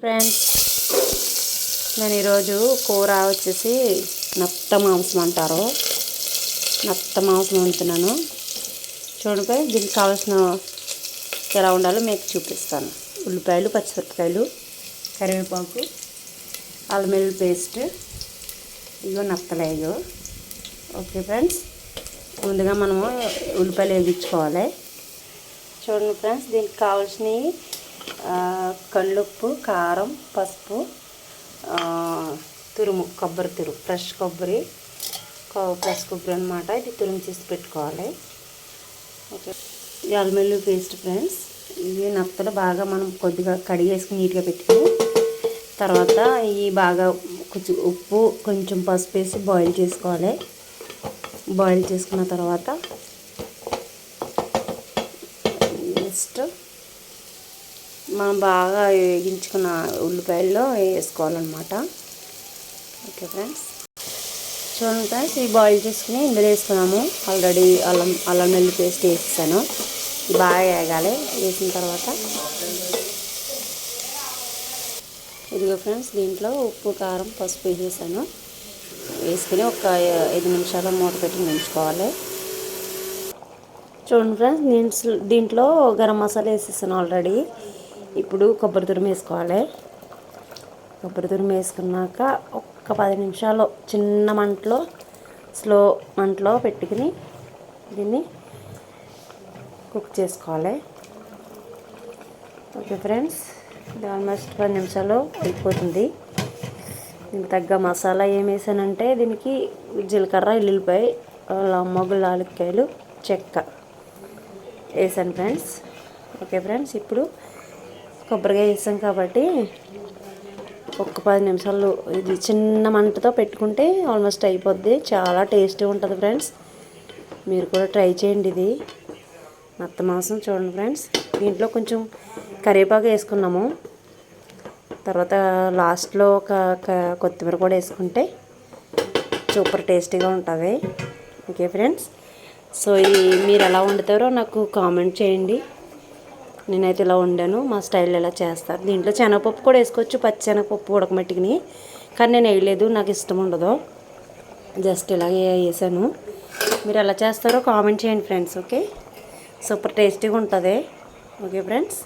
Friends, నేను ఈరోజు కూర వచ్చేసి నత్త మాంసం అంటారు. నత్త మాంసం వండుతున్నాను. చూడండి, దీనికి కావాల్సిన ఎలా ఉండాలో మీకు చూపిస్తాను. ఉల్లిపాయలు, పచ్చిమిరపకాయలు, కరివేపాకు, అల్లం వెల్లుల్లి పేస్ట్, ఇగో నత్తలేగు. ఓకే ఫ్రెండ్స్, ముందుగా మనము ఉల్లిపాయలు వేగించుకోవాలి. చూడండి ఫ్రెండ్స్, దీనికి కావాల్సినవి కల్లుప్పు, కారం, పసుపు, తురుము, కొబ్బరి తురుము, ఫ్రెష్ కొబ్బరి అనమాట. ఇది తురుము చేసి పెట్టుకోవాలి. ఓకే, ఇది అల్లం వెల్లుల్లి పేస్ట్ ఫ్రెండ్స్. ఇవి నత్తలు బాగా మనం కొద్దిగా కడిగేసుకుని నీట్గా పెట్టుకుని తర్వాత ఇవి బాగా కొంచెం ఉప్పు, కొంచెం పసుపు వేసి బాయిల్ చేసుకోవాలి. బాయిల్ చేసుకున్న తర్వాత నెక్స్ట్ మనం బాగా వేగించుకున్న ఉల్లిపాయల్లో వేసుకోవాలన్నమాట. ఓకే ఫ్రెండ్స్, చూడండి ఫ్రెండ్స్, ఇవి బాయిల్ చేసుకుని ఇందులో వేసుకున్నాము. ఆల్రెడీ అల్లం వెల్లుల్లి పేస్ట్ వేసాను. బాగా వేగాలి. వేసిన తర్వాత ఇదిగో ఫ్రెండ్స్, దీంట్లో ఉప్పు, కారం, పసుపు వేసేసాను. వేసుకుని ఒక 5 నిమిషాలు మూత పెట్టి ఉంచుకోవాలి. చూడండి ఫ్రెండ్స్, దీంట్లో గరం మసాలా వేసేసాను ఆల్రెడీ. ఇప్పుడు కొబ్బరి తురుము వేసుకోవాలి. కొబ్బరి తురుము వేసుకున్నాక ఒక్క 10 నిమిషాలు చిన్న మంటలో, స్లో మంటలో పెట్టుకుని దీన్ని కుక్ చేసుకోవాలి. ఓకే ఫ్రెండ్స్, ఆల్మోస్ట్ 10 నిమిషాలు అయిపోతుంది. దీనికి తగ్గ మసాలా ఏం వేసానంటే దీనికి జీలకర్ర, ఎల్లుల్లిపాయ, మొగ్గలు, యాలక్కాయలు, చెక్క వేసాను ఫ్రెండ్స్. ఓకే ఫ్రెండ్స్, ఇప్పుడు కొబ్బరికాయ వేసాం కాబట్టి ఒక్క 10 నిమిషాలు ఇది చిన్న మంటతో పెట్టుకుంటే ఆల్మోస్ట్ అయిపోద్ది. చాలా టేస్టీ ఉంటుంది ఫ్రెండ్స్. మీరు కూడా ట్రై చేయండి. ఇది నత్త మాంసం. చూడండి ఫ్రెండ్స్, దీంట్లో కొంచెం కరివేపాకు వేసుకున్నాము. తర్వాత లాస్ట్లో ఒక కొత్తిమీర కూడా వేసుకుంటే సూపర్ టేస్టీగా ఉంటుంది. ఓకే ఫ్రెండ్స్, సో ఇది మీరు ఎలా వండుతారో నాకు కామెంట్ చేయండి. నేనైతే ఇలా వండాను. మా స్టైల్ ఎలా చేస్తారు. దీంట్లో శనగపప్పు కూడా వేసుకోవచ్చు, పచ్చి శనగపప్పు ఉడకమెట్టుకుని. కానీ నేను వేయలేదు, నాకు ఇష్టం ఉండదు. జస్ట్ ఇలాగే వేసాను. మీరు ఎలా చేస్తారో కామెంట్ చేయండి ఫ్రెండ్స్. ఓకే, సూపర్ టేస్టీగా ఉంటుంది. Okay friends.